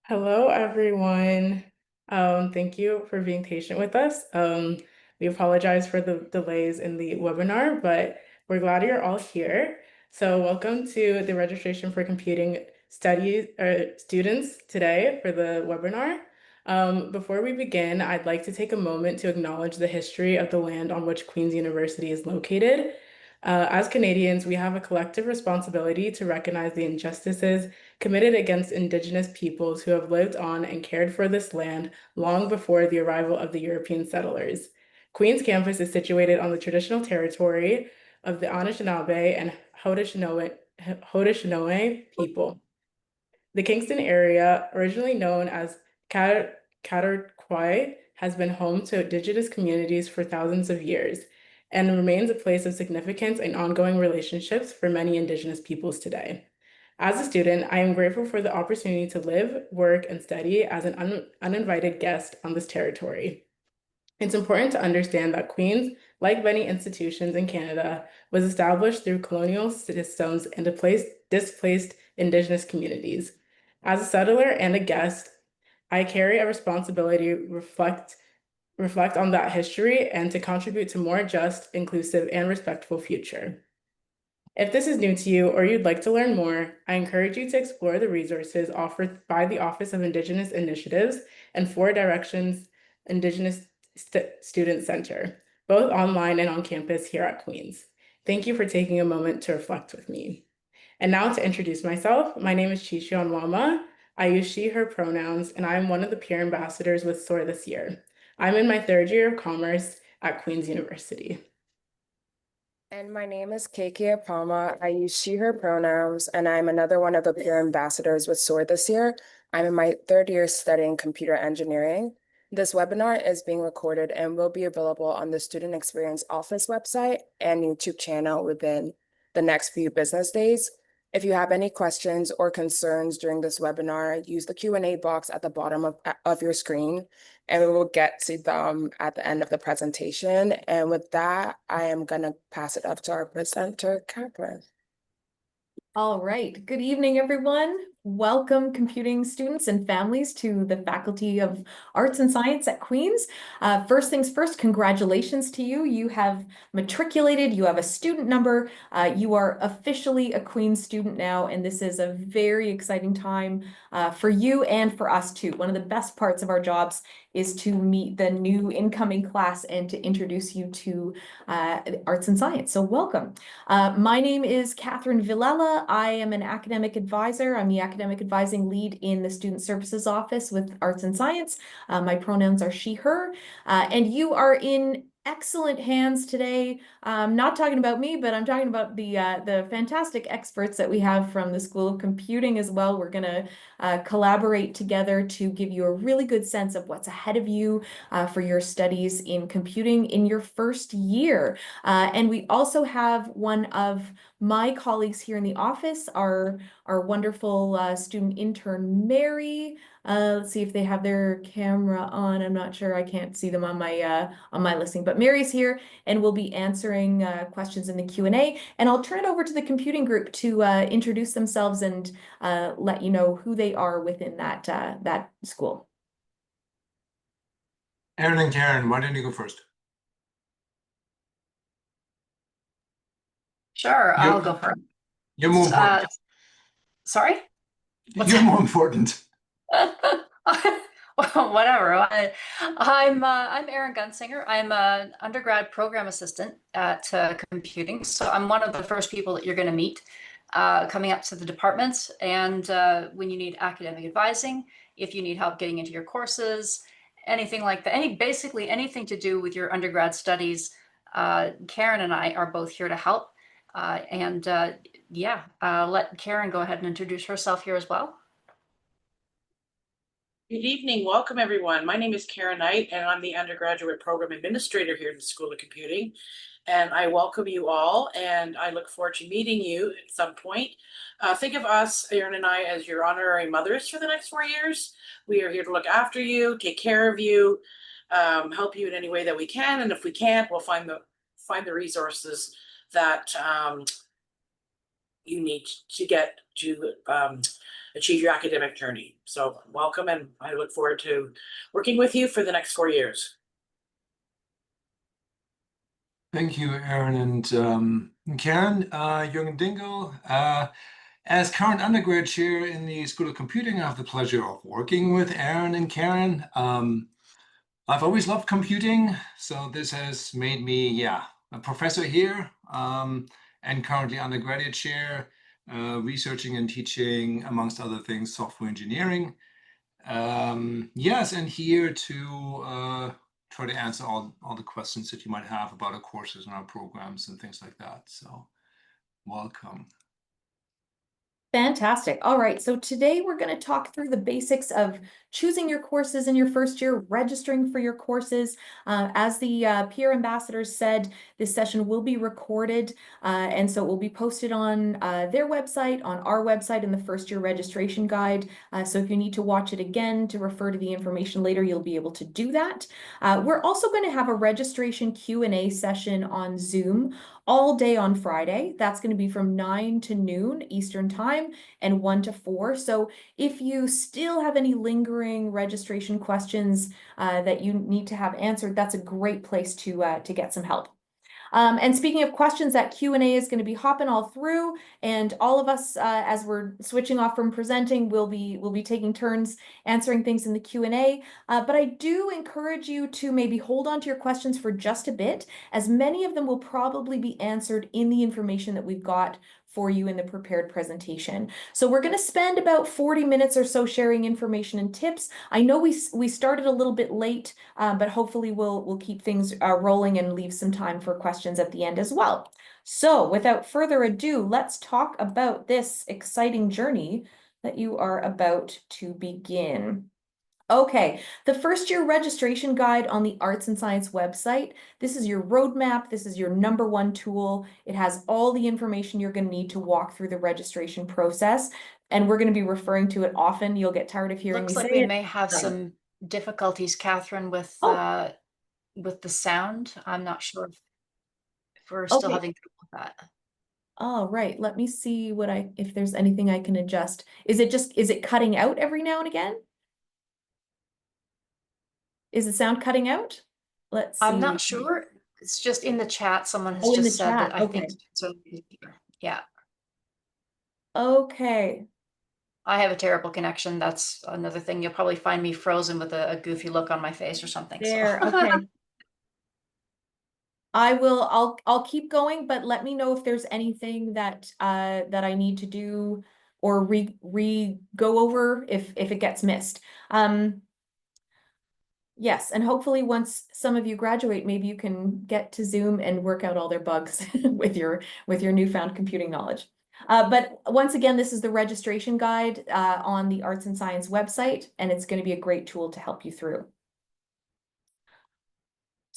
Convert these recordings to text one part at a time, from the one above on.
Hello, everyone. Thank you for being patient with us. We apologize for the delays in the webinar, but we're glad you're all here. So welcome to the registration for computing studies students today for the webinar. Before we begin, I'd like to take a moment to acknowledge the history of the land on which Queen's University is located. As Canadians, we have a collective responsibility to recognize the injustices committed against Indigenous peoples who have lived on and cared for this land long before the arrival of the European settlers. Queen's campus is situated on the traditional territory of the Anishinaabe and Haudenosaunee people. The Kingston area, originally known as Cataraqui, has been home to Indigenous communities for thousands of years and remains a place of significance and ongoing relationships for many Indigenous peoples today. As a student, I am grateful for the opportunity to live, work, and study as an uninvited guest on this territory. It's important to understand that Queen's, like many institutions in Canada, was established through colonial systems and displaced Indigenous communities. As a settler and a guest, I carry a responsibility to reflect on that history and to contribute to more just, inclusive, and respectful future. If this is new to you or you'd like to learn more, I encourage you to explore the resources offered by the Office of Indigenous Initiatives and Four Directions Indigenous Student Center, both online and on campus here at Queen's. Thank you for taking a moment to reflect with me. And now to introduce myself, my name is Chishion Wama. I use she, her pronouns, and I am one of the peer ambassadors with SOAR this year. I'm in my third year of commerce at Queen's University. And my name is Kekia Palma. I use she, her pronouns, and I'm another one of the peer ambassadors with SOAR this year. I'm in my third year studying computer engineering. This webinar is being recorded and will be available on the Student Experience Office website and YouTube channel within the next few business days. If you have any questions or concerns during this webinar, use the Q&A box at the bottom of your screen, and we will get to them at the end of the presentation. And with that, I am going to pass it up to our presenter, Catherine. All right. Good evening, everyone. Welcome, computing students and families, to the Faculty of Arts and Science at Queen's. First things first, congratulations to you. You have matriculated, you have a student number, you are officially a Queen's student now, and this is a very exciting time for you and for us too. One of the best parts of our jobs is to meet the new incoming class and to introduce you to arts and science. So welcome. My name is Catherine Villela. I am an academic advisor. I'm the academic advising lead in the Student Services Office with Arts and Science. My pronouns are she, her, and you are in excellent hands today. Not talking about me, but I'm talking about the fantastic experts that we have from the School of Computing as well. We're going to collaborate together to give you a really good sense of what's ahead of you for your studies in computing in your first year. And we also have one of my colleagues here in the office, our wonderful student intern, Mary. Let's see if they have their camera on. I'm not sure. I can't see them on my listing, but Mary's here and will be answering questions in the Q&A. And I'll turn it over to the computing group to introduce themselves and let you know who they are within that school. Erin and Karen, why don't you go first? Sure, I'll go first. You're more important. Sorry? You're more important. Well, whatever. I'm Erin Gunsinger. I'm an undergrad program assistant at computing. So I'm one of the first people that you're going to meet coming up to the department. And when you need academic advising, if you need help getting into your courses, anything like that, basically anything to do with your undergrad studies, Karen and I are both here to help. Let Karen go ahead and introduce herself here as well. Good evening. Welcome, everyone. My name is Karen Knight, and I'm the Undergraduate Program Administrator here in the School of Computing. And I welcome you all, and I look forward to meeting you at some point. Think of us, Erin and I, as your honorary mothers for the next 4 years. We are here to look after you, take care of you, help you in any way that we can. And if we can't, we'll find the resources that you need to get to achieve your academic journey. So welcome, and I look forward to working with you for the next 4 years. Thank you, Erin and Karen. Jürgen Dingle. As current undergrad chair in the School of Computing, I have the pleasure of working with Erin and Karen. I've always loved computing, so this has made me, a professor here, and currently undergraduate chair, researching and teaching, amongst other things, software engineering. Yes, and here to try to answer all the questions that you might have about our courses and our programs and things like that. So welcome. Fantastic. All right. So today we're going to talk through the basics of choosing your courses in your first year, registering for your courses. As the peer ambassadors said, this session will be recorded, and so it will be posted on their website, on our website in the first year registration guide. So if you need to watch it again to refer to the information later, you'll be able to do that. We're also going to have a registration Q&A session on Zoom all day on Friday. That's going to be from 9 to noon Eastern time and 1 to 4. So if you still have any lingering registration questions that you need to have answered, that's a great place to get some help. And speaking of questions, that Q&A is going to be hopping all through, and all of us, as we're switching off from presenting, we'll be taking turns answering things in the Q&A. But I do encourage you to maybe hold on to your questions for just a bit, as many of them will probably be answered in the information that we've got for you in the prepared presentation. So we're going to spend about 40 minutes or so sharing information and tips. I know we started a little bit late, but hopefully we'll keep things rolling and leave some time for questions at the end as well. So without further ado, let's talk about this exciting journey that you are about to begin. Okay, the first year registration guide on the Arts and Science website. This is your roadmap. This is your #1 tool. It has all the information you're going to need to walk through the registration process. And we're going to be referring to it often. You'll get tired of hearing me Looks like say we it. may have some difficulties, Catherine, with the sound. I'm not sure if we're still Okay. having trouble with that. All right, let me see if there's anything I can adjust. Is it cutting out every now and again? Is the sound cutting out? Let's see. I'm not sure. It's just in the chat. Someone has Oh, in just the said that chat. I think Okay. so. Yeah. Okay. I have a terrible connection. That's another thing. You'll probably find me frozen with a goofy look on my face or something. There. So. Okay. I'll keep going, but let me know if there's anything that I need to do or re go over if it gets missed. Yes, and hopefully once some of you graduate, maybe you can get to Zoom and work out all their bugs with your newfound computing knowledge. But once again, this is the registration guide on the Arts and Science website, and it's going to be a great tool to help you through.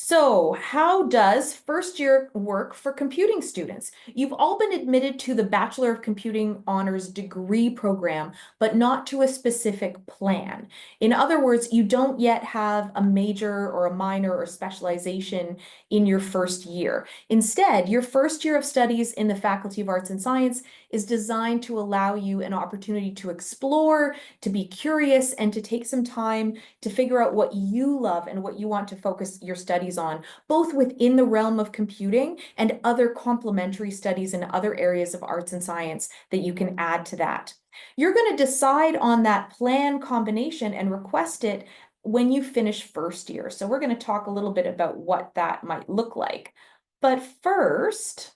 So how does first year work for computing students? You've all been admitted to the Bachelor of Computing Honors degree program, but not to a specific plan. In other words, you don't yet have a major or a minor or specialization in your first year. Instead, your first year of studies in the Faculty of Arts and Science is designed to allow you an opportunity to explore, to be curious, and to take some time to figure out what you love and what you want to focus your studies on, both within the realm of computing and other complementary studies in other areas of arts and science that you can add to that. You're going to decide on that plan combination and request it when you finish first year. So we're going to talk a little bit about what that might look like. But first,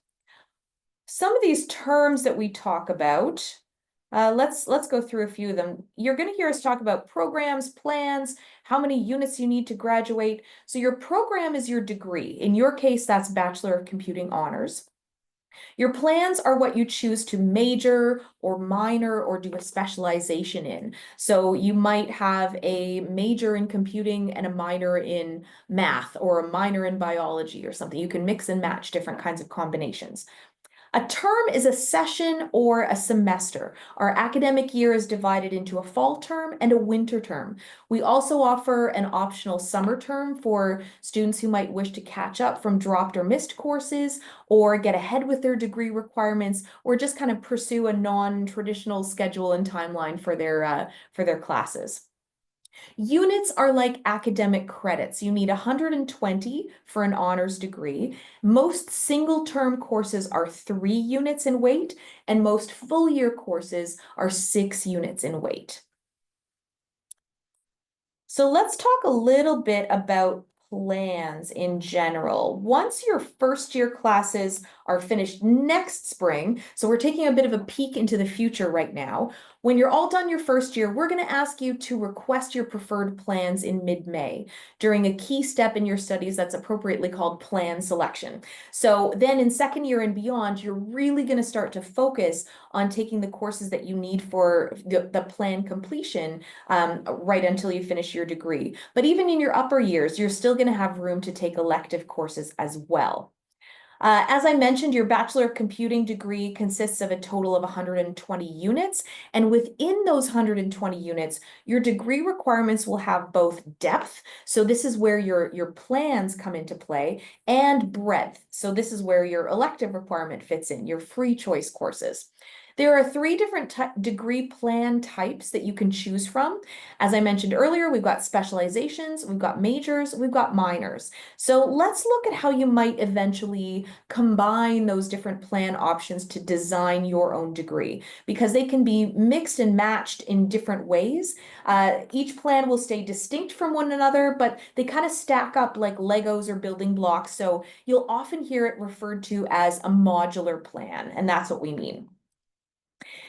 some of these terms that we talk about, let's go through a few of them. You're going to hear us talk about programs, plans, how many units you need to graduate. So your program is your degree. In your case, that's Bachelor of Computing Honors. Your plans are what you choose to major or minor or do a specialization in. So you might have a major in computing and a minor in math or a minor in biology or something. You can mix and match different kinds of combinations. A term is a session or a semester. Our academic year is divided into a fall term and a winter term. We also offer an optional summer term for students who might wish to catch up from dropped or missed courses, or get ahead with their degree requirements, or just kind of pursue a non-traditional schedule and timeline for their classes. Units are like academic credits. You need 120 for an honors degree. Most single-term courses are 3 units in weight, and most full-year courses are 6 units in weight. So let's talk a little bit about plans in general. Once your first year classes are finished next spring, so we're taking a bit of a peek into the future right now. When you're all done your first year, we're going to ask you to request your preferred plans in mid-May during a key step in your studies that's appropriately called plan selection. So then in second year and beyond, you're really going to start to focus on taking the courses that you need for the plan completion right until you finish your degree. But even in your upper years, you're still going to have room to take elective courses as well. As I mentioned, your Bachelor of Computing degree consists of a total of 120 units, and within those 120 units, your degree requirements will have both depth, so this is where your plans come into play, and breadth, so this is where your elective requirement fits in, your free choice courses. There are 3 different degree plan types that you can choose from. As I mentioned earlier, we've got specializations, we've got majors, we've got minors. So let's look at how you might eventually combine those different plan options to design your own degree, because they can be mixed and matched in different ways. Each plan will stay distinct from one another, but they kind of stack up like Legos or building blocks. So you'll often hear it referred to as a modular plan, and that's what we mean.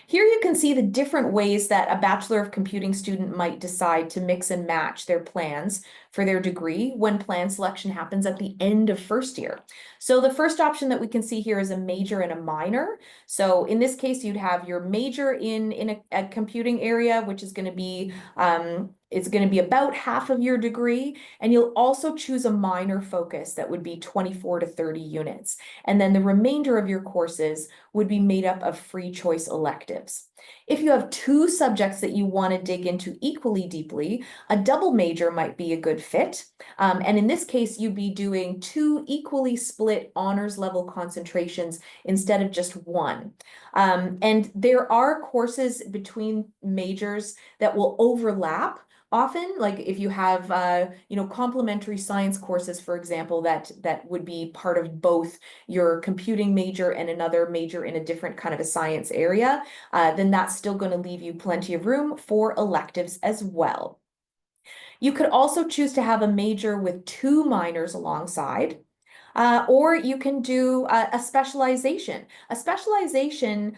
Here you can see the different ways that a Bachelor of Computing student might decide to mix and match their plans for their degree when plan selection happens at the end of first year. So the first option that we can see here is a major and a minor. So in this case, you'd have your major in a computing area, which is going to be it's going to be about half of your degree, and you'll also choose a minor focus that would be 24 to 30 units. And then the remainder of your courses would be made up of free choice electives. If you have 2 subjects that you want to dig into equally deeply, a double major might be a good fit. And in this case, you'd be doing 2 equally split honors level concentrations instead of just 1. And there are courses between majors that will overlap. Often, like if you have, complementary science courses, for example, that would be part of both your computing major and another major in a different kind of a science area, then that's still going to leave you plenty of room for electives as well. You could also choose to have a major with 2 minors alongside. Or you can do a specialization. A specialization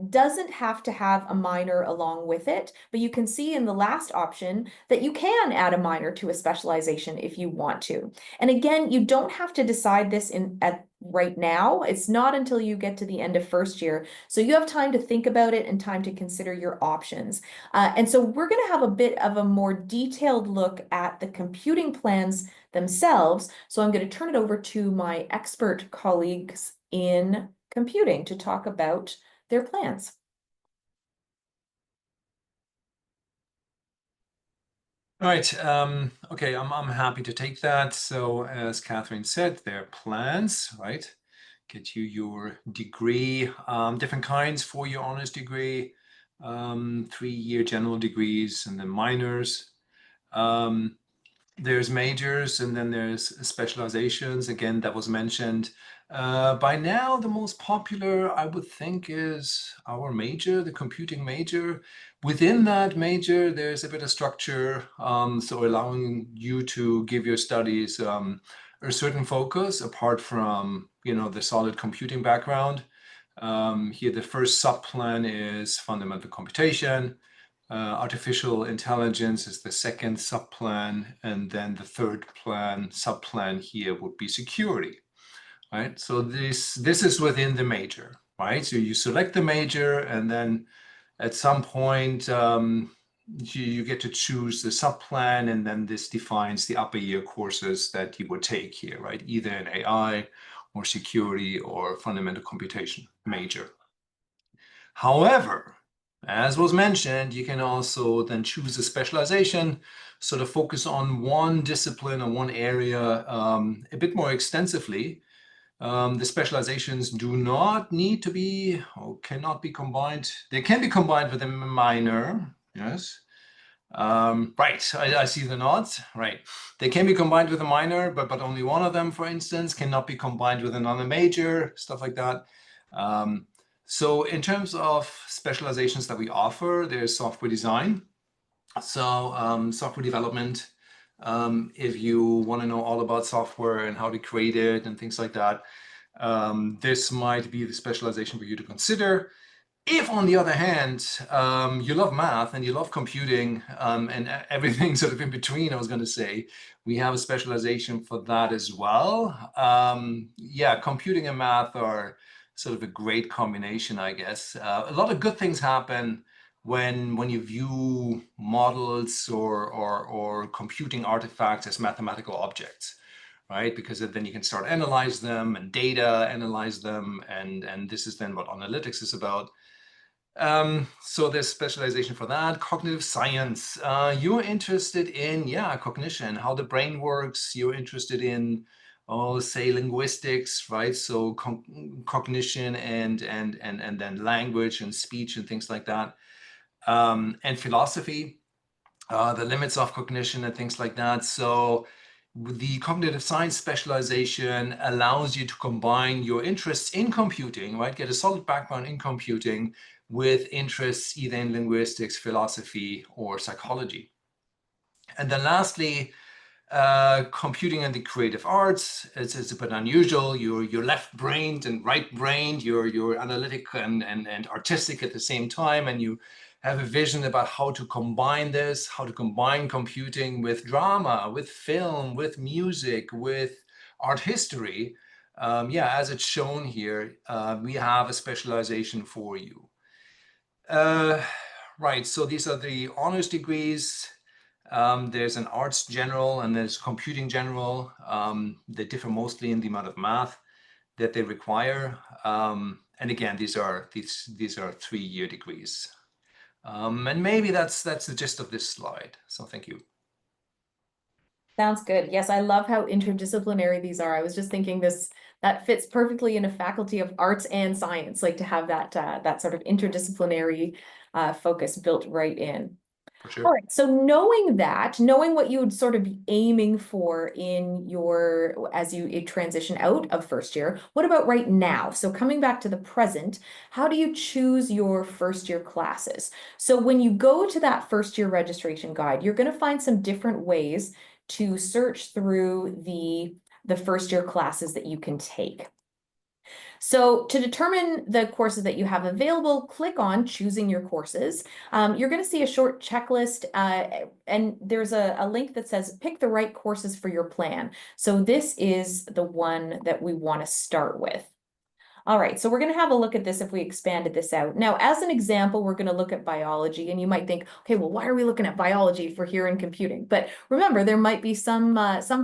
doesn't have to have a minor along with it, but you can see in the last option that you can add a minor to a specialization if you want to. And again, you don't have to decide this right now. It's not until you get to the end of first year. So you have time to think about it and time to consider your options. And so we're going to have a bit of a more detailed look at the computing plans themselves. So I'm going to turn it over to my expert colleagues in computing to talk about their plans. All right. Okay, I'm happy to take that. So as Catherine said, there are plans, right? Get you your degree, different kinds for your honors degree, 3-year general degrees, and then minors. There's majors, and then there's specializations. Again, that was mentioned. By now, the most popular, I would think, is our major, the computing major. Within that major, there's a bit of structure, so allowing you to give your studies a certain focus apart from, the solid computing background. Here, the first sub-plan is fundamental computation. Artificial intelligence is the second sub-plan, and then the third sub-plan here would be security, right? So this is within the major, right? So you select the major, and then at some point you get to choose the sub-plan, and then this defines the upper year courses that you would take here, right? Either in AI or security or fundamental computation major. However, as was mentioned, you can also then choose a specialization, sort of focus on one discipline or one area a bit more extensively. The specializations do not need to be or cannot be combined. They can be combined with a minor, yes. Right, I see the nods, right. They can be combined with a minor, but only one of them, for instance, cannot be combined with another major, stuff like that. So in terms of specializations that we offer, there's software design. So software development, if you want to know all about software and how to create it and things like that, this might be the specialization for you to consider. If, on the other hand, you love math and you love computing and everything sort of in between, I was going to say, we have a specialization for that as well. Yeah, computing and math are sort of a great combination, I guess. A lot of good things happen when you view models or computing artifacts as mathematical objects, right? Because then you can start analyze them and data analyze them, and this is then what analytics is about. So there's specialization for that. Cognitive science. You're interested in, yeah, cognition, how the brain works. You're interested in, oh, say linguistics, right? So cognition and then language and speech and things like that. And philosophy, the limits of cognition and things like that. So the cognitive science specialization allows you to combine your interests in computing, right? Get a solid background in computing with interests either in linguistics, philosophy, or psychology. And then lastly, computing and the creative arts. It's a bit unusual. You're left-brained and right-brained. You're analytic and artistic at the same time, and you have a vision about how to combine this, how to combine computing with drama, with film, with music, with art history. Yeah, as it's shown here, we have a specialization for you. Right, so these are the honors degrees. There's an arts general and there's computing general. They differ mostly in the amount of math that they require. And again, these are 3-year degrees. And maybe that's the gist of this slide. So thank you. Sounds good. Yes, I love how interdisciplinary these are. I was just thinking that fits perfectly in a faculty of arts and science, like to have that sort of interdisciplinary focus built right in. For sure. All right, so knowing what you would sort of be aiming for in as you transition out of first year, what about right now? So coming back to the present, how do you choose your first year classes? So when you go to that first year registration guide, you're going to find some different ways to search through the first year classes that you can take. So to determine the courses that you have available, click on choosing your courses. You're going to see a short checklist and there's a link that says pick the right courses for your plan. So this is the one that we want to start with. All right, so we're going to have a look at this if we expanded this out. Now, as an example, we're going to look at biology, and you might think, okay, well, why are we looking at biology if we're here in computing? But remember, there might be some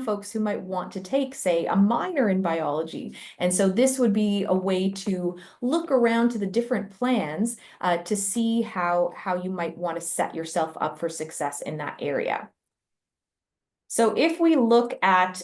folks who might want to take, say, a minor in biology. And so this would be a way to look around to the different plans to see how you might want to set yourself up for success in that area. So if we look at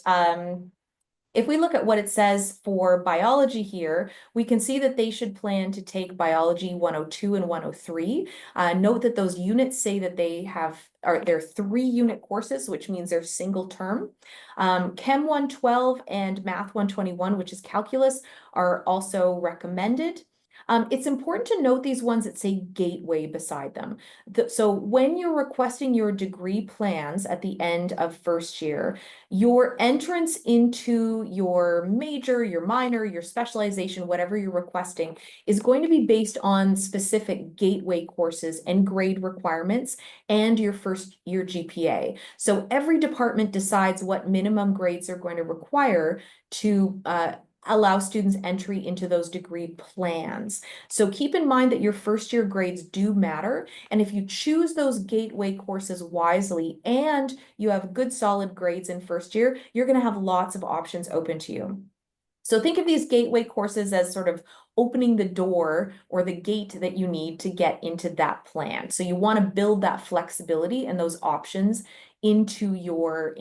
what it says for biology here, we can see that they should plan to take biology 102 and 103. Note that those units say that they're 3-unit courses, which means they're single term. Chem 112 and Math 121, which is calculus, are also recommended. It's important to note these ones that say gateway beside them. So when you're requesting your degree plans at the end of first year, your entrance into your major, your minor, your specialization, whatever you're requesting, is going to be based on specific gateway courses and grade requirements and your first year GPA. So every department decides what minimum grades they're going to require to allow students entry into those degree plans. So keep in mind that your first year grades do matter. And if you choose those gateway courses wisely and you have good solid grades in first year, you're going to have lots of options open to you. So think of these gateway courses as sort of opening the door or the gate that you need to get into that plan. So you want to build that flexibility and those options into your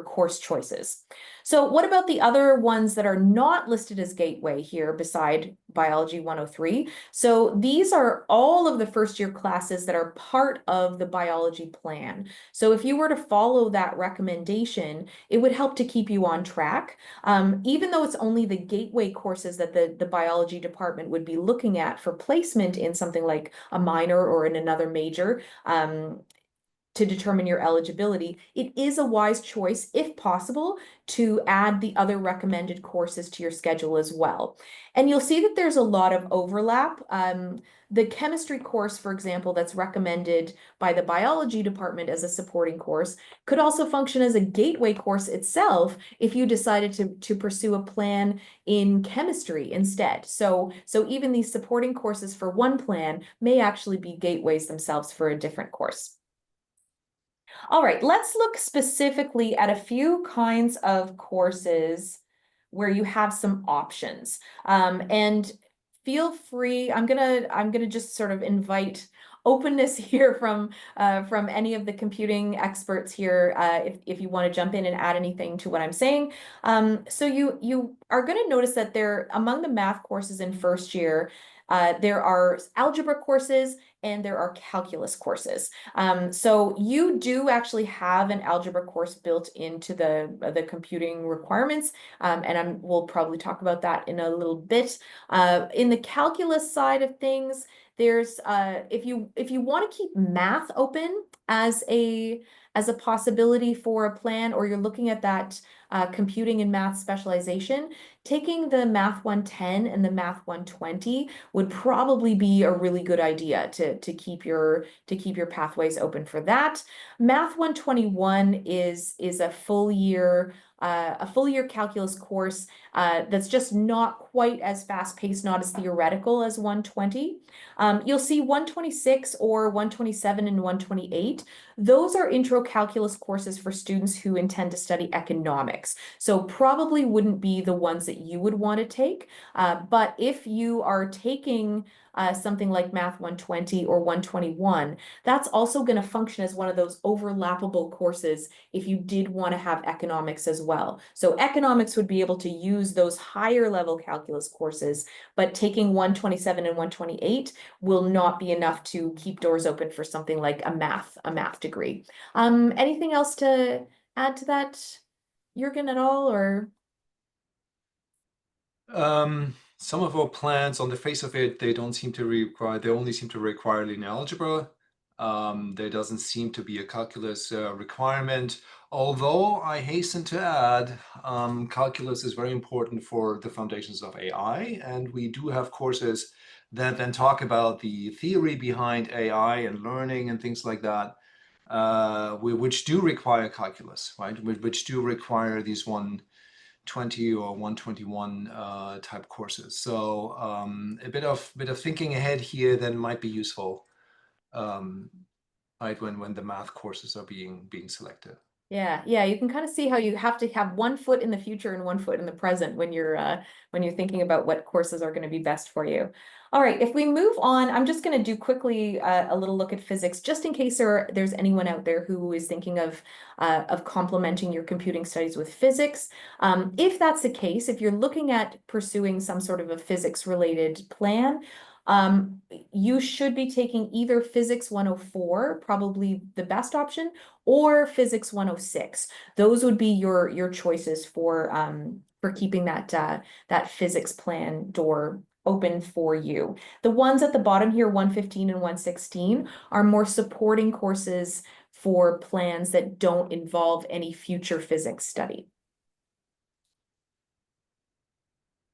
course choices. So what about the other ones that are not listed as gateway here beside Biology 103? So these are all of the first year classes that are part of the biology plan. So if you were to follow that recommendation, it would help to keep you on track. Even though it's only the gateway courses that the biology department would be looking at for placement in something like a minor or in another major, to determine your eligibility, it is a wise choice, if possible, to add the other recommended courses to your schedule as well. And you'll see that there's a lot of overlap. The chemistry course, for example, that's recommended by the biology department as a supporting course could also function as a gateway course itself if you decided to pursue a plan in chemistry instead. So even these supporting courses for one plan may actually be gateways themselves for a different course. All right, let's look specifically at a few kinds of courses where you have some options. And feel free, I'm gonna just sort of invite openness here from any of the computing experts here, if you want to jump in and add anything to what I'm saying. So you are going to notice that there, among the math courses in first year, there are algebra courses and there are calculus courses. So you do have an algebra course built into the computing requirements, and we'll probably talk about that in a little bit. In the calculus side of things, there's if you want to keep math open as a possibility for a plan, or you're looking at that computing and math specialization, taking the Math 110 and the Math 120 would probably be a really good idea to keep your pathways open for that. Math 121 is a full year calculus course that's just not quite as fast-paced, not as theoretical as 120. You'll see 126 or 127 and 128. Those are intro calculus courses for students who intend to study economics. So probably wouldn't be the ones that you would want to take. But if you are taking something like Math 120 or 121, that's also going to function as one of those overlappable courses if you did want to have economics as well. So economics would be able to use those higher level calculus courses, but taking 127 and 128 will not be enough to keep doors open for something like a math degree. Anything else to add to that, Jürgen, at all, or? Some of our plans, on the face of it, they only seem to require linear algebra. There doesn't seem to be a calculus requirement, although I hasten to add, calculus is very important for the foundations of AI, and we do have courses that then talk about the theory behind AI and learning and things like that, which do require calculus, right? Which do require these 120 or 121 type courses. So a bit of thinking ahead here then might be useful, right, when the math courses are being selected. Yeah, you can kind of see how you have to have one foot in the future and one foot in the present when you're thinking about what courses are going to be best for you. All right, if we move on, I'm just going to do quickly a little look at physics, just in case there's anyone out there who is thinking of complementing your computing studies with physics. If that's the case, if you're looking at pursuing some sort of a physics-related plan, you should be taking either Physics 104, probably the best option, or Physics 106. Those would be your choices for keeping that physics plan door open for you. The ones at the bottom here, 115 and 116, are more supporting courses for plans that don't involve any future physics study.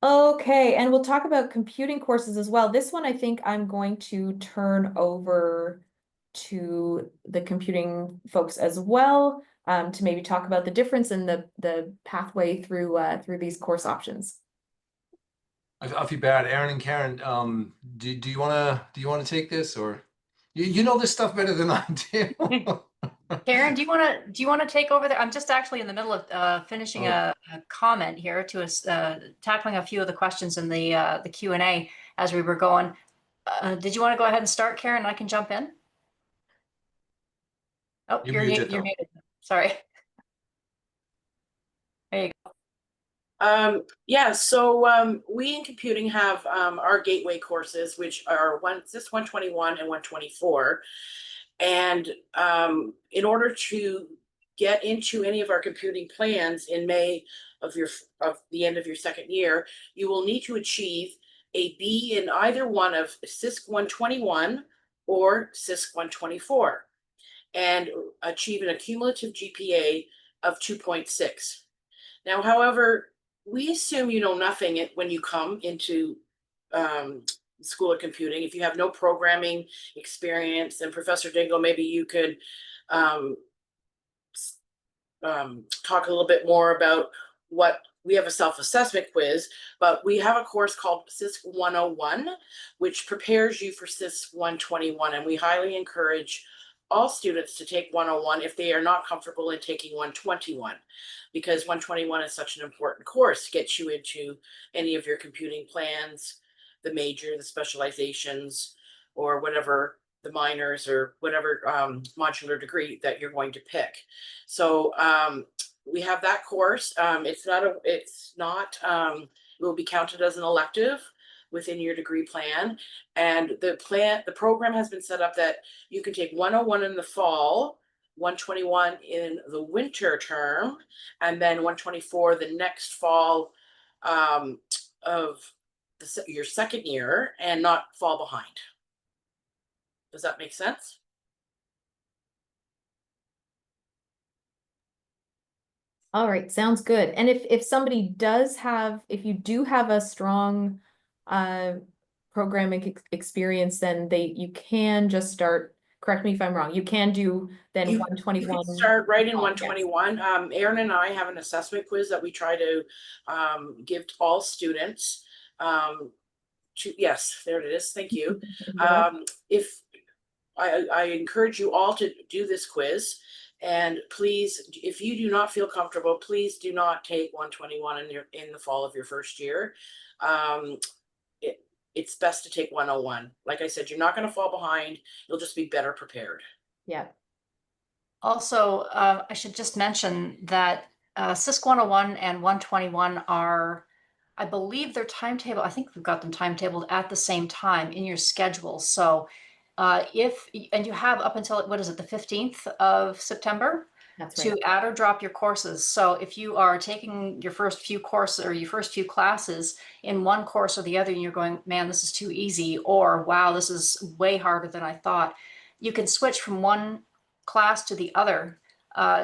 Okay, and we'll talk about computing courses as well. This one, I think I'm going to turn over to the computing folks as well, to maybe talk about the difference in the pathway through these course options. I feel bad, Erin and Karen. Do you wanna take this, or you know this stuff better than I do? Karen, do you want to take over there? I'm just actually in the middle of finishing a comment here to us, tackling a few of the questions in the Q&A as we were going. Did you want to go ahead and start, Karen? I can jump in. Oh, You're muted, you're though. muted. Sorry. There you go. Yeah, so we in computing have our gateway courses, which are CISC 121 and 124. And in order to get into any of our computing plans in May of the end of your second year, you will need to achieve a B in either one of CISC 121 or CISC 124 and achieve an accumulative GPA of 2.6. Now, however, we assume you know nothing when you come into School of Computing. If you have no programming experience, then Professor Dingle, maybe you could talk a little bit more about what we have. A self-assessment quiz, but we have a course called CISC 101, which prepares you for CISC 121, and we highly encourage all students to take 101 if they are not comfortable in taking 121, because 121 is such an important course to get you into any of your computing plans, the major, the specializations, or whatever the minors or whatever modular degree that you're going to pick. So we have that course. It will be counted as an elective within your degree plan. And the program has been set up that you can take 101 in the fall, 121 in the winter term, and then 124 the next fall of your second year, and not fall behind. Does that make sense? All right, sounds good. And if somebody does have, if you do have a strong programming experience, then you can just start, correct me if I'm wrong, you can do then 121. You can start right in Oh, 121. yes. Erin and I have an assessment quiz that we try to give to all students. Yes, there it is. Thank you. If I encourage you all to do this quiz, and please, if you do not feel comfortable, please do not take 121 in the fall of your first year. It's best to take 101. Like I said, you're not going to fall behind. You'll just be better prepared. Yeah. Also, I should just mention that CISC 101 and 121 are, I believe their timetable, I think we've got them timetabled at the same time in your schedule. So and you have up until, what is it, the 15th of September? That's to right. add or drop your courses. So if you are taking your first few courses or your first few classes in one course or the other, and you're going, man, this is too easy, or wow, this is way harder than I thought, you can switch from one class to the other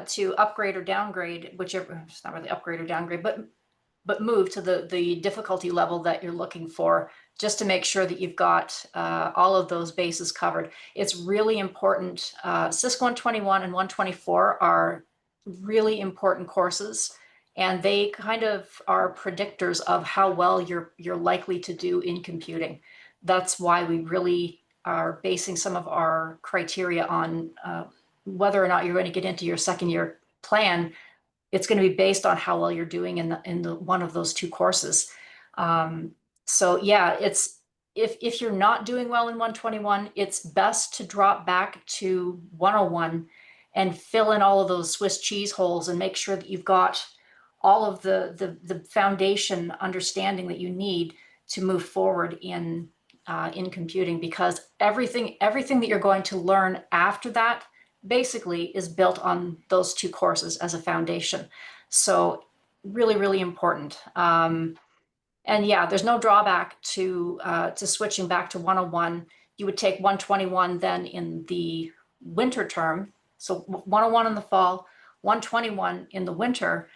to upgrade or downgrade, whichever, it's not really upgrade or downgrade, but move to the difficulty level that you're looking for, just to make sure that you've got all of those bases covered. It's really important. CISC 121 and 124 are really important courses, and they kind of are predictors of how well you're likely to do in computing. That's why we really are basing some of our criteria on whether or not you're going to get into your second year plan. It's going to be based on how well you're doing in the one of those two courses. So yeah, if you're not doing well in 121, it's best to drop back to 101 and fill in all of those Swiss cheese holes and make sure that you've got all of the foundation understanding that you need to move forward in computing, because everything that you're going to learn after that basically is built on those two courses as a foundation. So really, really important. And yeah, there's no drawback to switching back to 101. You would take 121 then in the winter term. So 101 in the fall, 121 in the winter.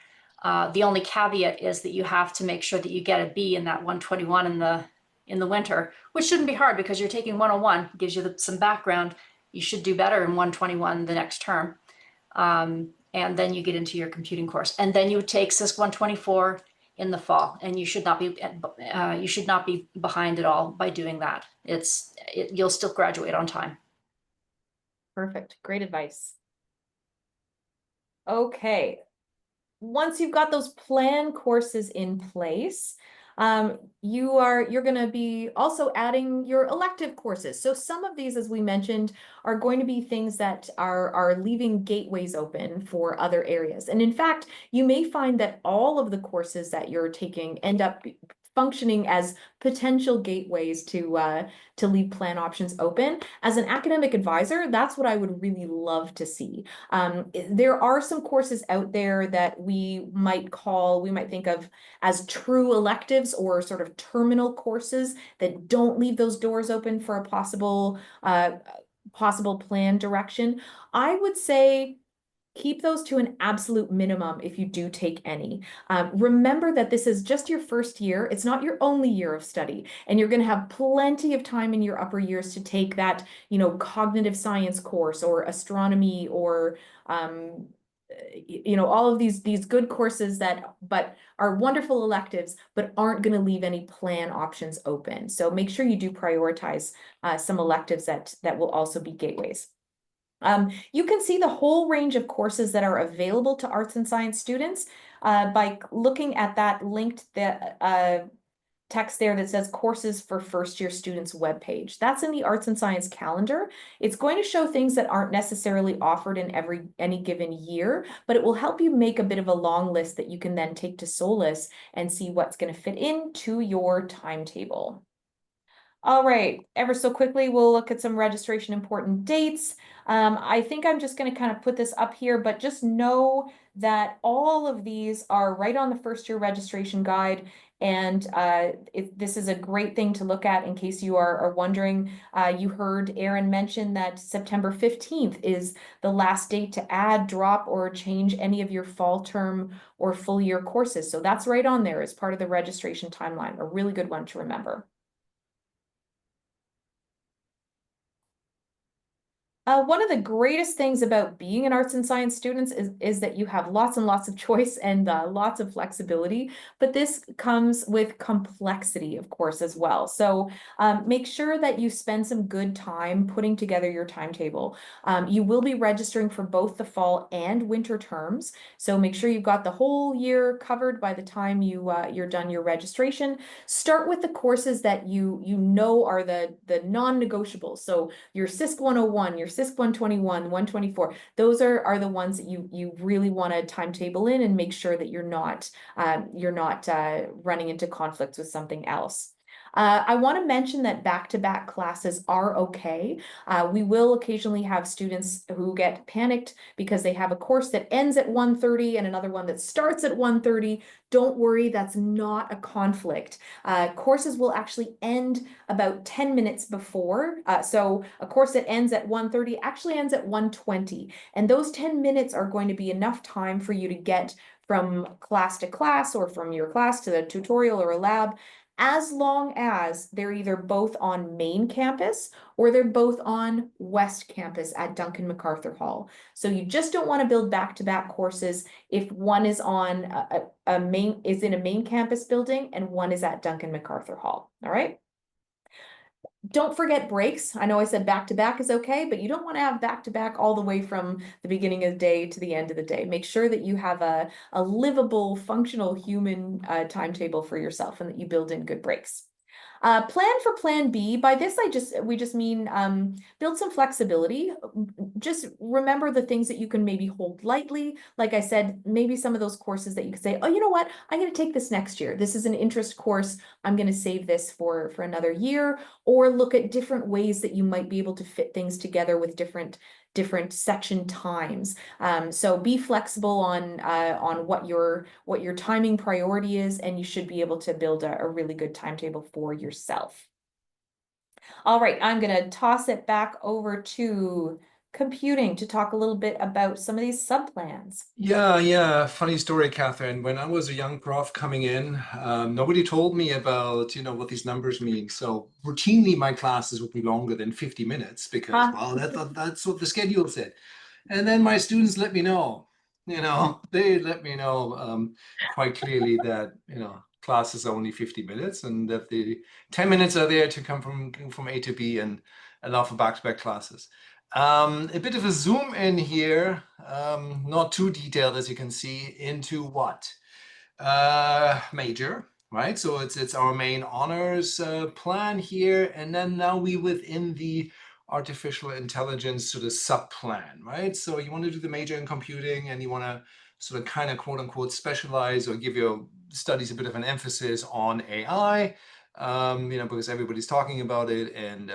The only caveat is that you have to make sure that you get a B in that 121 in the winter, which shouldn't be hard because you're taking 101, gives you some background. You should do better in 121 the next term. And then you get into your computing course. And then you take CISC 124 in the fall, and you should not be behind at all by doing that. You'll still graduate on time. Perfect. Great advice. Okay. Once you've got those plan courses in place, you're going to be also adding your elective courses. So some of these, as we mentioned, are going to be things that are leaving gateways open for other areas. And in fact, you may find that all of the courses that you're taking end up functioning as potential gateways to leave plan options open. As an academic advisor, that's what I would really love to see. There are some courses out there that we might think of as true electives or sort of terminal courses that don't leave those doors open for a possible plan direction. I would say keep those to an absolute minimum if you do take any. Remember that this is just your first year. It's not your only year of study, and you're going to have plenty of time in your upper years to take that, cognitive science course or astronomy or all of these good courses but are wonderful electives, but aren't going to leave any plan options open. So make sure you do prioritize some electives that will also be gateways. You can see the whole range of courses that are available to arts and science students by looking at that linked text there that says courses for first year students webpage. That's in the arts and science calendar. It's going to show things that aren't necessarily offered in any given year, but it will help you make a bit of a long list that you can then take to Solus and see what's going to fit into your timetable. All right, ever so quickly, we'll look at some registration important dates. I think I'm just going to kind of put this up here, but just know that all of these are right on the first year registration guide. And this is a great thing to look at in case you are wondering. You heard Erin mention that September 15th is the last date to add, drop, or change any of your fall term or full year courses. So that's right on there as part of the registration timeline, a really good one to remember. One of the greatest things about being an arts and science student is that you have lots and lots of choice and lots of flexibility, but this comes with complexity, of course, as well. So make sure that you spend some good time putting together your timetable. You will be registering for both the fall and winter terms, so make sure you've got the whole year covered by the time you're done your registration. Start with the courses that you know are the non-negotiables. So your CISC 101, your CISC 121, 124, those are the ones that you really want to timetable in and make sure that you're not running into conflicts with something else. I want to mention that back-to-back classes are okay. We will occasionally have students who get panicked because they have a course that ends at 1:30 and another one that starts at 1:30. Don't worry, that's not a conflict. Courses will actually end about 10 minutes before. So a course that ends at 1:30 actually ends at 1:20. And those 10 minutes are going to be enough time for you to get from class to class or from your class to the tutorial or a lab, as long as they're either both on main campus or they're both on West Campus at Duncan MacArthur Hall. So you just don't want to build back-to-back courses if one is on in a main campus building and one is at Duncan MacArthur Hall. All right. Don't forget breaks. I know I said back-to-back is okay, but you don't want to have back-to-back all the way from the beginning of the day to the end of the day. Make sure that you have a livable, functional human timetable for yourself and that you build in good breaks. Plan for Plan B. By this, we just mean build some flexibility. Just remember the things that you can maybe hold lightly. Like I said, maybe some of those courses that you could say, oh, you know what? I'm going to take this next year. This is an interest course. I'm going to save this for another year. Or look at different ways that you might be able to fit things together with different section times. So be flexible on what your timing priority is, and you should be able to build a really good timetable for yourself. All right, I'm going to toss it back over to computing to talk a little bit about some of these subplans. Yeah. Funny story, Catherine. When I was a young prof coming in, nobody told me about, what these numbers mean. So routinely my classes would be longer than 50 minutes because, well, that's what the schedule said. And then my students let me know, they let me know quite clearly that, classes are only 50 minutes and that the 10 minutes are there to come from A to B and allow for back-to-back classes. A bit of a zoom in here, not too detailed as you can see, into what? Major, right? So it's our main honors plan here, and then now we within the artificial intelligence sort of sub-plan, right? So you want to do the major in computing and you want to sort of kind of quote unquote specialize or give your studies a bit of an emphasis on AI, because everybody's talking about it and,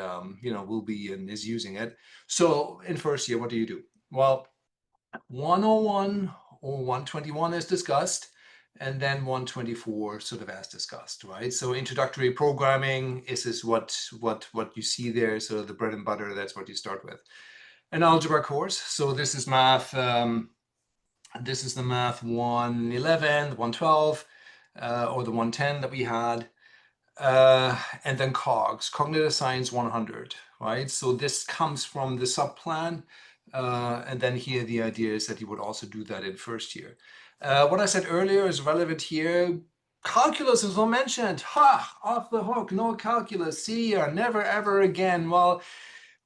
will be and is using it. So in first year, what do you do? Well, 101 or 121 is discussed, and then 124 sort of as discussed, right? So introductory programming is what you see there, sort of the bread and butter, that's what you start with. An algebra course, so this is math, this is the math 111, 112, or the 110 that we had. And then COGS, Cognitive Science 100, right? So this comes from the sub-plan. And then here the idea is that you would also do that in first year. What I said earlier is relevant here. Calculus is not mentioned. Ha! Off the hook, no calculus. See ya, never ever again. Well,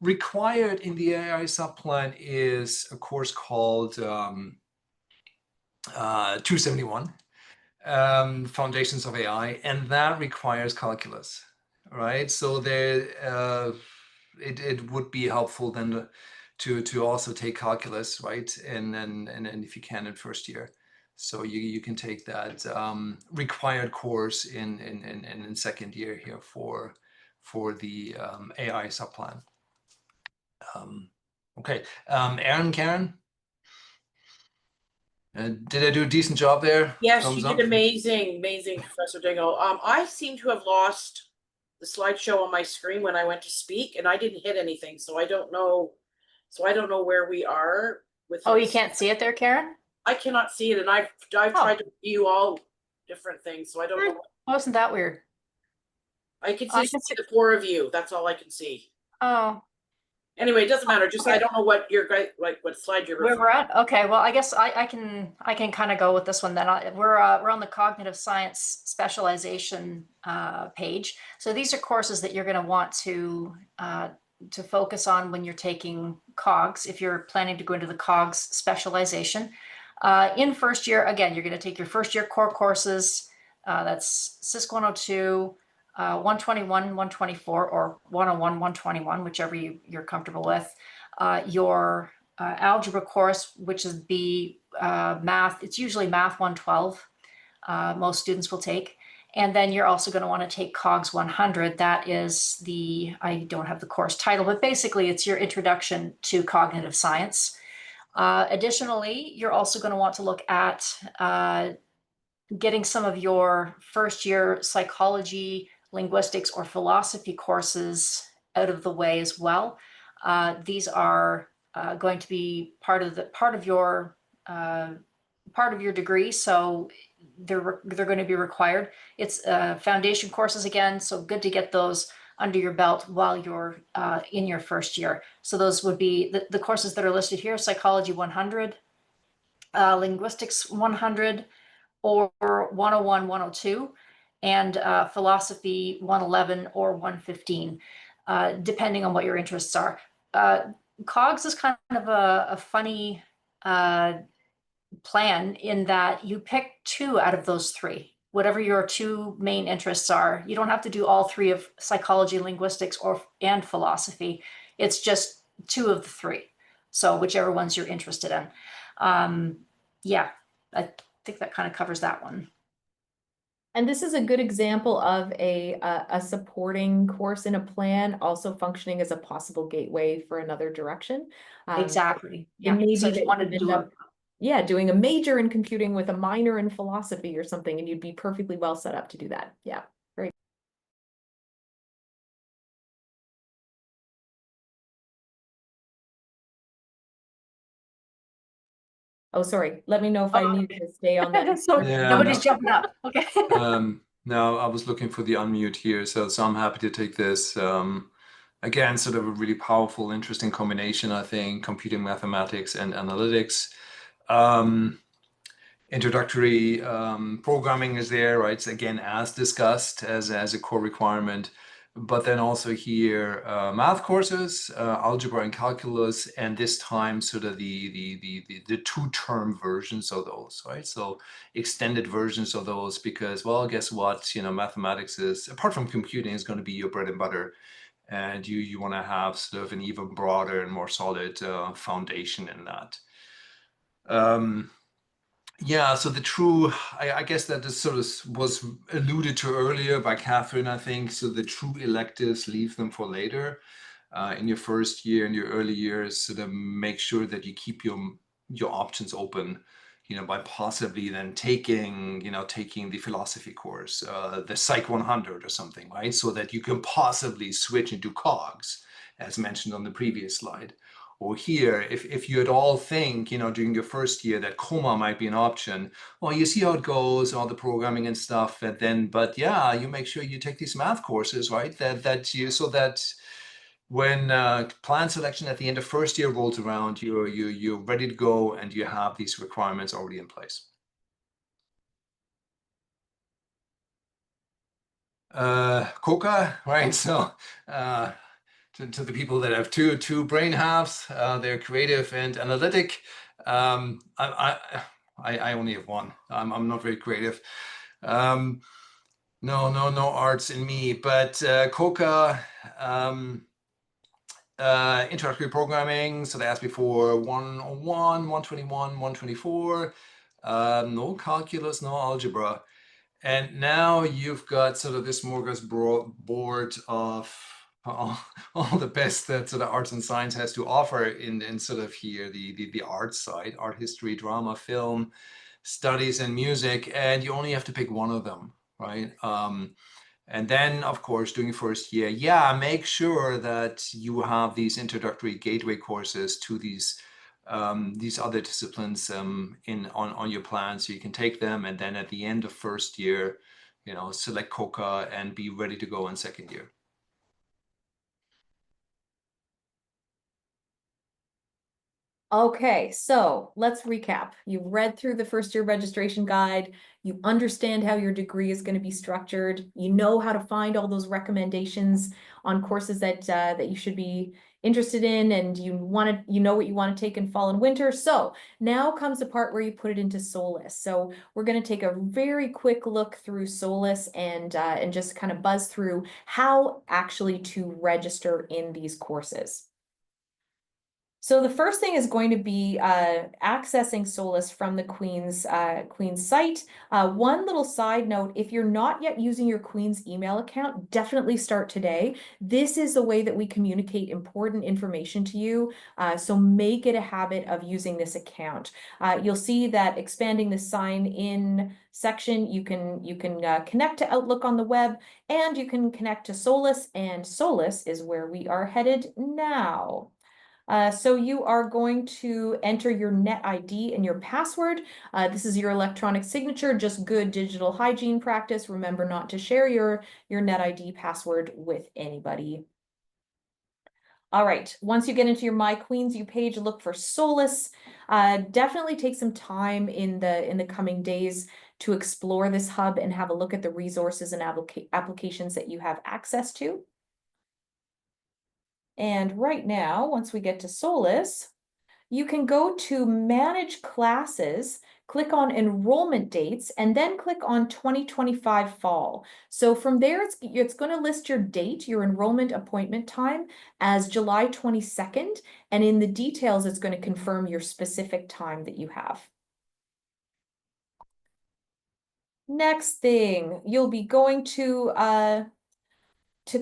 required in the AI sub-plan is a course called 271. Foundations of AI, and that requires calculus, right? So there, it would be helpful then to also take calculus, right? And if you can in first year, so you can take that required course in second year here for the AI subplan. Okay, Erin, Karen. Did I do a decent job there? Yes, Thumbs you up? did amazing, Professor Dingle. I seem to have lost the slideshow on my screen when I went to speak, and I didn't hit anything, so I don't know. So I don't know where we are with. Oh, you can't see it there, Karen? I cannot see it, and I've tried to view all different things, so I don't know. Wasn't that weird? I can I see can see- the four of you. That's all I can see. Oh, Anyway, it doesn't matter. Just okay. I don't know what your guy what slide you're where referring. we're at? Okay, well, I guess I can kind of go with this one then. We're on the cognitive science specialization page. So these are courses that you're going to want to focus on when you're taking COGS, if you're planning to go into the COGS specialization. In first year, again, you're going to take your first year core courses. That's CISC 102, 121, 124, or 101, 121, whichever you're comfortable with. Your algebra course, which is math, it's usually math 112, most students will take. And then you're also going to want to take COGS 100. That is I don't have the course title, but basically it's your introduction to cognitive science. Additionally, you're also going to want to look at getting some of your first year psychology, linguistics, or philosophy courses out of the way as well. These are going to be part of your degree, so they're going to be required. It's foundation courses again, so good to get those under your belt while you're in your first year. So those would be the courses that are listed here: psychology 100, linguistics 100, or 101, 102, and philosophy 111 or 115, depending on what your interests are. COGS is kind of a funny plan in that you pick two out of those three, whatever your two main interests are. You don't have to do all three of psychology, linguistics, and philosophy. It's just two of the three. So whichever ones you're interested in. Yeah, I think that kind of covers that one. And this is a good example of a supporting course in a plan, also functioning as a possible gateway for another direction. Exactly. Yeah. Maybe So if you that wanted to you'd do end up, doing a major in computing with a minor in philosophy or something, and you'd be perfectly well set up to do that. Yeah. Great. Oh, sorry. Let me know if I need to stay on that. So Yeah, nobody's jumping up. Okay. No, I was looking for the unmute here, so I'm happy to take this. Again, sort of a really powerful, interesting combination, I think, computing mathematics and analytics. Introductory programming is there, right? So again, as discussed, as a core requirement. but then also here math courses, algebra and calculus, and this time sort of the two-term versions of those, right? So extended versions of those, because, well, guess what? You know, mathematics is, apart from computing, is going to be your bread and butter, and you want to have sort of an even broader and more solid foundation in that. Yeah, so the true, I guess that this sort of was alluded to earlier by Catherine, I think. So the true electives, leave them for later. In your first year, in your early years, sort of make sure that you keep your options open, you know, by possibly then taking the philosophy course, the Psych 100 or something, right? So that you can possibly switch into COGS, as mentioned on the previous slide. Or here, if you at all think, you know, during your first year that COMA might be an option, well, you see how it goes, all the programming and stuff, and then, but yeah, you make sure you take these math courses, right? So that when plan selection at the end of first year rolls around, you're ready to go and you have these requirements already in place. COCA, right? So to the people that have two brain halves, they're creative and analytic. I only have one. I'm not very creative. No arts in me, but COCA, introductory programming. So they asked me for 101, 121, 124. No calculus, no algebra. And now you've got sort of this smorgasbord of all the best that sort of arts and science has to offer in sort of here, the art side, art history, drama, film, studies, and music. And you only have to pick one of them, right? And then, of course, during your first year, yeah, make sure that you have these introductory gateway courses to these other disciplines on your plan, so you can take them, and then at the end of first year, you know, select COCA and be ready to go in second year. Okay, so let's recap. You've read through the first year registration guide. You understand how your degree is going to be structured. You know how to find all those recommendations on courses that you should be interested in, and you know what you want to take in fall and winter. So now comes the part where you put it into SOLIS. So we're going to take a very quick look through SOLIS and just kind of buzz through how actually to register in these courses. So the first thing is going to be accessing SOLIS from the Queen's site. One little side note, if you're not yet using your Queen's email account, definitely start today. This is the way that we communicate important information to you. So make it a habit of using this account. You'll see that expanding the sign in section, you can connect to Outlook on the web, and you can connect to SOLIS, and SOLIS is where we are headed now. So you are going to enter your net ID and your password. This is your electronic signature, just good digital hygiene practice. Remember not to share your net ID password with anybody. All right, once you get into your My Queens You page, look for SOLIS. Definitely take some time in the coming days to explore this hub and have a look at the resources and applications that you have access to. And right now, once we get to SOLIS, you can go to Manage Classes, click on Enrollment Dates, and then click on 2025 Fall. So from there, it's going to list your date, your enrollment appointment time, as July 22nd, and in the details, it's going to confirm your specific time that you have. Next thing, you'll be going to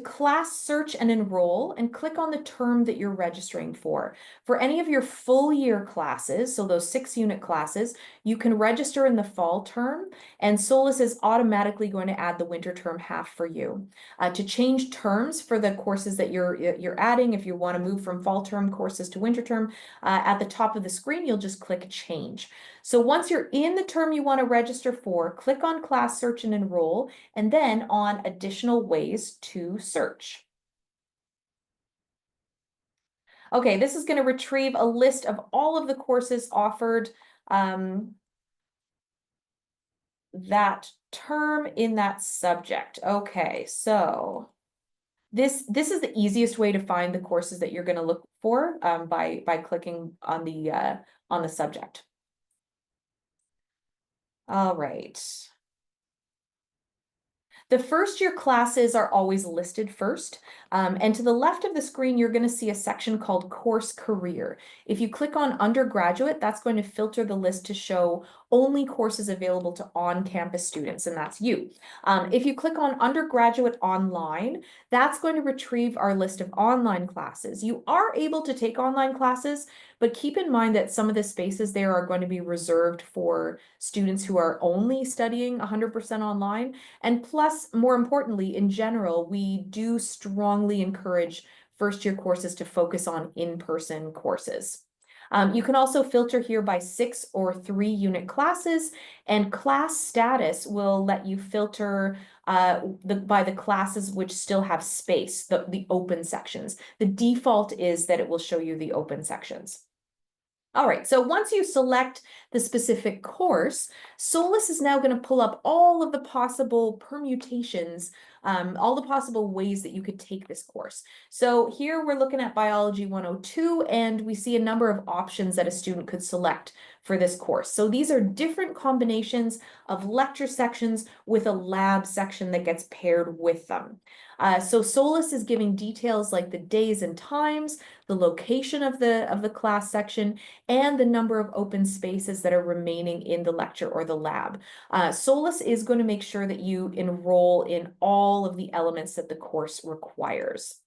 class search and enroll, and click on the term that you're registering for. For any of your full year classes, so those 6-unit classes, you can register in the fall term, and SOLIS is automatically going to add the winter term half for you. To change terms for the courses that you're adding, if you want to move from fall term courses to winter term, at the top of the screen, you'll just click change. So once you're in the term you want to register for, click on class search and enroll, and then on additional ways to search. Okay, this is going to retrieve a list of all of the courses offered that term in that subject. Okay, so This is the easiest way to find the courses that you're going to look for by clicking on the subject. All right. The first year classes are always listed first. And to the left of the screen, you're going to see a section called Course Career. If you click on Undergraduate, that's going to filter the list to show only courses available to on-campus students, and that's you. If you click on Undergraduate Online, that's going to retrieve our list of online classes. You are able to take online classes, but keep in mind that some of the spaces there are going to be reserved for students who are only studying 100% online. And plus, more importantly, in general, we do strongly encourage first-year courses to focus on in-person courses. You can also filter here by 6 or 3 unit classes, and class status will let you filter by the classes which still have space, the open sections. The default is that it will show you the open sections. All right, so once you select the specific course, Solus is now going to pull up all of the possible permutations, all the possible ways that you could take this course. So here we're looking at Biology 102, and we see a number of options that a student could select for this course. So these are different combinations of lecture sections with a lab section that gets paired with them. So Solus is giving details like the days and times, the location of the class section, and the number of open spaces that are remaining in the lecture or the lab. Solus is going to make sure that you enroll in all of the elements that the course requires.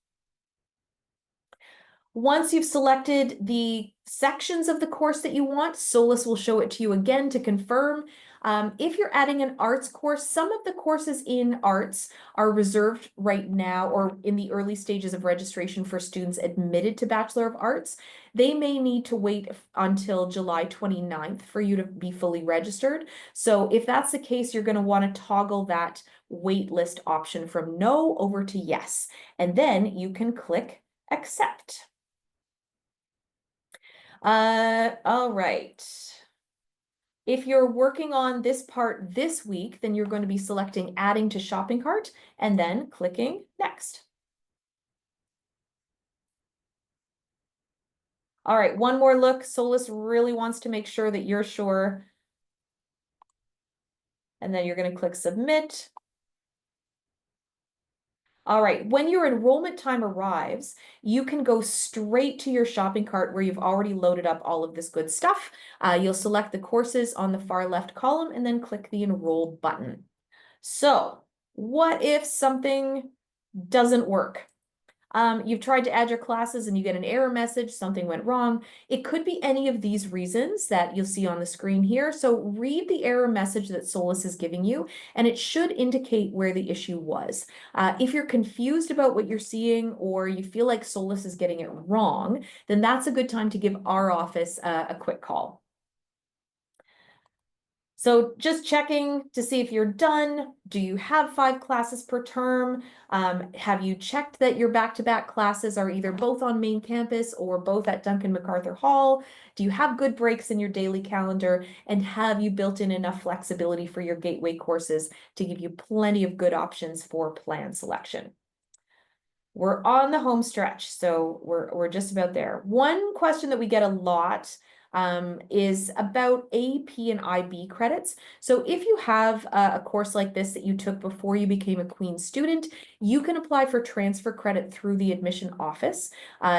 Once you've selected the sections of the course that you want, Solus will show it to you again to confirm. If you're adding an arts course, some of the courses in arts are reserved right now or in the early stages of registration for students admitted to Bachelor of Arts. They may need to wait until July 29th for you to be fully registered. So if that's the case, you're going to want to toggle that wait list option from no over to yes, and then you can click accept. All right. If you're working on this part this week, then you're going to be selecting adding to shopping cart and then clicking next. All right, one more look. Solus really wants to make sure that you're sure. And then you're going to click submit. All right, when your enrollment time arrives, you can go straight to your shopping cart where you've already loaded up all of this good stuff. You'll select the courses on the far left column and then click the enroll button. So what if something doesn't work? You've tried to add your classes and you get an error message, something went wrong. It could be any of these reasons that you'll see on the screen here. So read the error message that Solus is giving you, and it should indicate where the issue was. If you're confused about what you're seeing or you feel like Solus is getting it wrong, then that's a good time to give our office a quick call. So just checking to see if you're done. Do you have 5 classes per term? Have you checked that your back-to-back classes are either both on main campus or both at Duncan MacArthur Hall? Do you have good breaks in your daily calendar? And have you built in enough flexibility for your gateway courses to give you plenty of good options for plan selection? We're on the home stretch, so we're just about there. One question that we get a lot is about AP and IB credits. So if you have a course like this that you took before you became a Queen's student, you can apply for transfer credit through the admission office.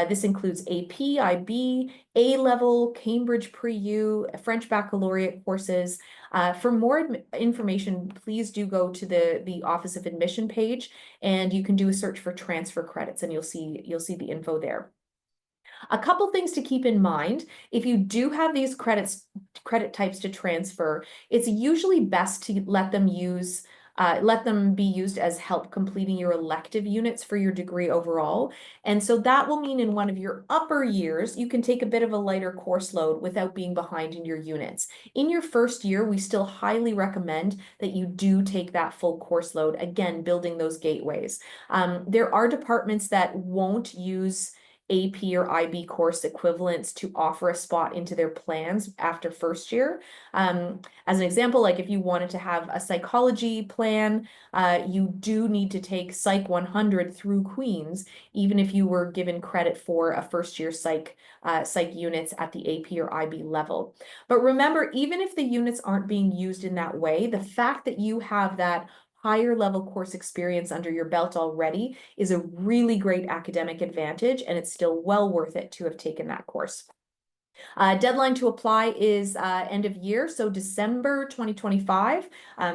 This includes AP, IB, A-level, Cambridge Pre-U, French baccalaureate courses. For more information, please do go to the Office of Admission page, and you can do a search for transfer credits, and you'll see the info there. A couple things to keep in mind: if you do have these credit types to transfer, it's usually best to let them be used as help completing your elective units for your degree overall. And so that will mean in one of your upper years, you can take a bit of a lighter course load without being behind in your units. In your first year, we still highly recommend that you do take that full course load, again, building those gateways. There are departments that won't use AP or IB course equivalents to offer a spot into their plans after first year. As an example, like if you wanted to have a psychology plan, you do need to take Psych 100 through Queen's, even if you were given credit for a first year psych units at the AP or IB level. But remember, even if the units aren't being used in that way, the fact that you have that higher level course experience under your belt already is a really great academic advantage, and it's still well worth it to have taken that course. Deadline to apply is end of year, so December 2025.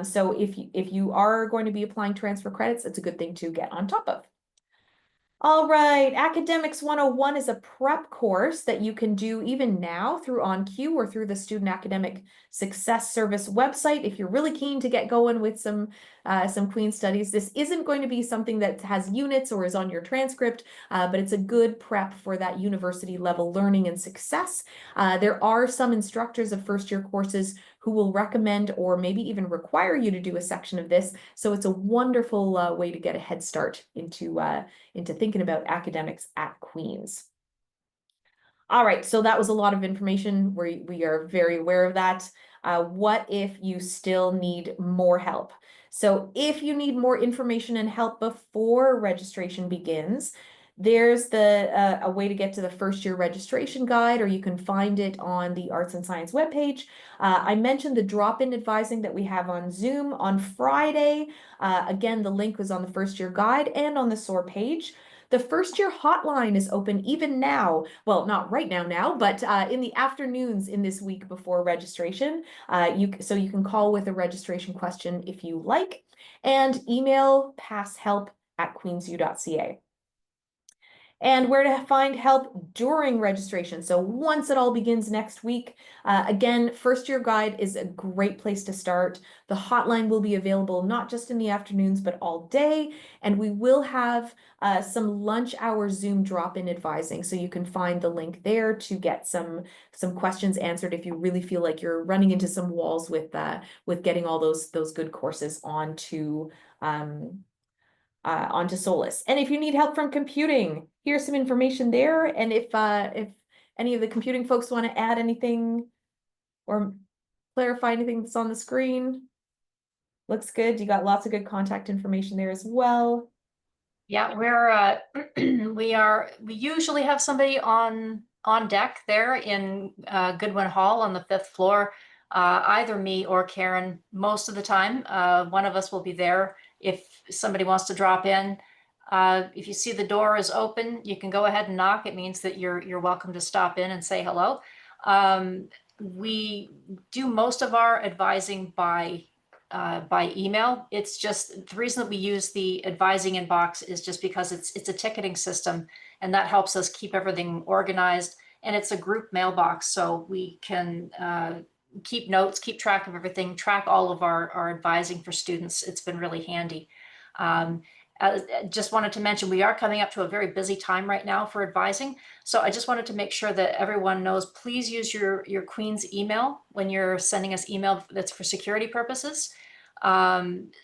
So if you are going to be applying transfer credits, it's a good thing to get on top of. All right, Academics 101 is a prep course that you can do even now through OnQ or through the Student Academic Success Service website if you're really keen to get going with some Queen's studies. This isn't going to be something that has units or is on your transcript, but it's a good prep for that university level learning and success. There are some instructors of first year courses who will recommend or maybe even require you to do a section of this. So it's a wonderful way to get a head start into thinking about academics at Queen's. All right, so that was a lot of information. We are very aware of that. What if you still need more help? So if you need more information and help before registration begins, there's a way to get to the first year registration guide, or you can find it on the Arts and Science webpage. I mentioned the drop-in advising that we have on Zoom on Friday. Again, the link was on the first year guide and on the SOAR page. The first year hotline is open even now. Well, not right now, but in the afternoons in this week before registration. So you can call with a registration question if you like, and email passhelp@queensu.ca. And where to find help during registration. So once it all begins next week, again, first year guide is a great place to start. The hotline will be available not just in the afternoons, but all day. And we will have some lunch hour Zoom drop-in advising. So you can find the link there to get some questions answered if you really feel like you're running into some walls with getting all those good courses onto Solus. And if you need help from computing, here's some information there. And if any of the computing folks want to add anything or clarify anything that's on the screen, looks good. You got lots of good contact information there as well. Yeah, we usually have somebody on deck there in Goodwin Hall on the 5th floor, either me or Karen most of the time. One of us will be there if somebody wants to drop in. If you see the door is open, you can go ahead and knock. It means that you're welcome to stop in and say hello. We do most of our advising by email. It's just the reason that we use the advising inbox is just because it's a ticketing system, and that helps us keep everything organized. And it's a group mailbox, so we can keep notes, keep track of everything, track all of our advising for students. It's been really handy. Just wanted to mention, we are coming up to a very busy time right now for advising. So I just wanted to make sure that everyone knows, please use your Queen's email when you're sending us email that's for security purposes.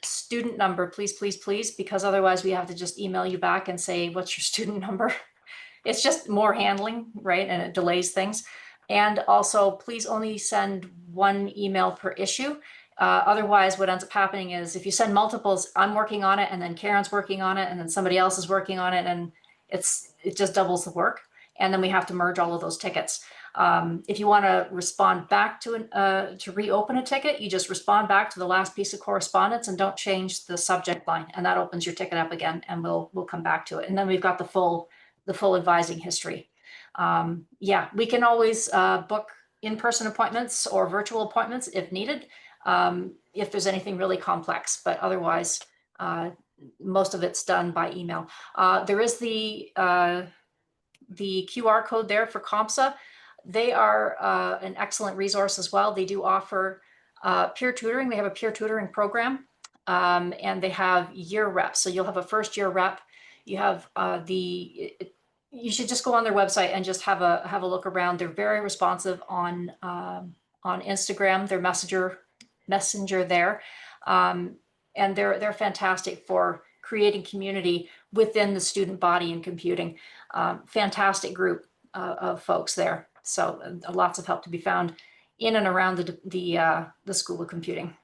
Student number, please, please, please, because otherwise we have to just email you back and say, what's your student number? It's just more handling, right? And it delays things. And also, please only send one email per issue. Otherwise, what ends up happening is if you send multiples, I'm working on it, and then Karen's working on it, and then somebody else is working on it, and it just doubles the work. And then we have to merge all of those tickets. If you want to respond back to reopen a ticket, you just respond back to the last piece of correspondence and don't change the subject line, and that opens your ticket up again, and we'll come back to it. And then we've got the full advising history. Yeah, we can always book in-person appointments or virtual appointments if needed, if there's anything really complex, but otherwise, most of it's done by email. There is the QR code there for CompSA. They are an excellent resource as well. They do offer peer tutoring. They have a peer tutoring program, and they have year reps. So you'll have a first year rep. You have you should just go on their website and just have a look around. They're very responsive on Instagram, their messenger there, and they're fantastic for creating community within the student body in computing. Fantastic group of folks there. So lots of help to be found in and around the School of Computing.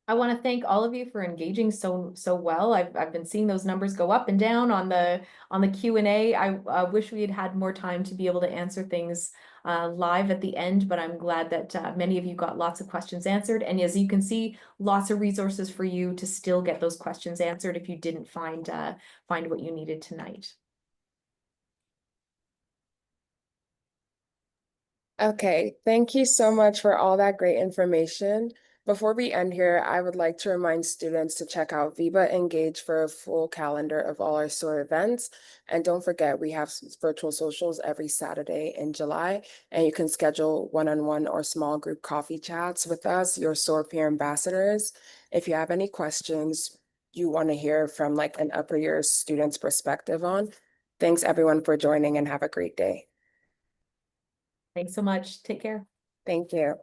I want to thank all of you for engaging so well. I've been seeing those numbers go up and down on the Q&A. I wish we had had more time to be able to answer things live at the end, but I'm glad that many of you got lots of questions answered. And as you can see, lots of resources for you to still get those questions answered if you didn't find what you needed tonight. Okay, thank you so much for all that great information. Before we end here, I would like to remind students to check out Viva Engage for a full calendar of all our SOAR events. And don't forget, we have virtual socials every Saturday in July, and you can schedule one-on-one or small group coffee chats with us, your SOAR peer ambassadors. If you have any questions you want to hear from like an upper year student's perspective on, thanks everyone for joining and have a great day. Thanks so much. Take care. Thank you.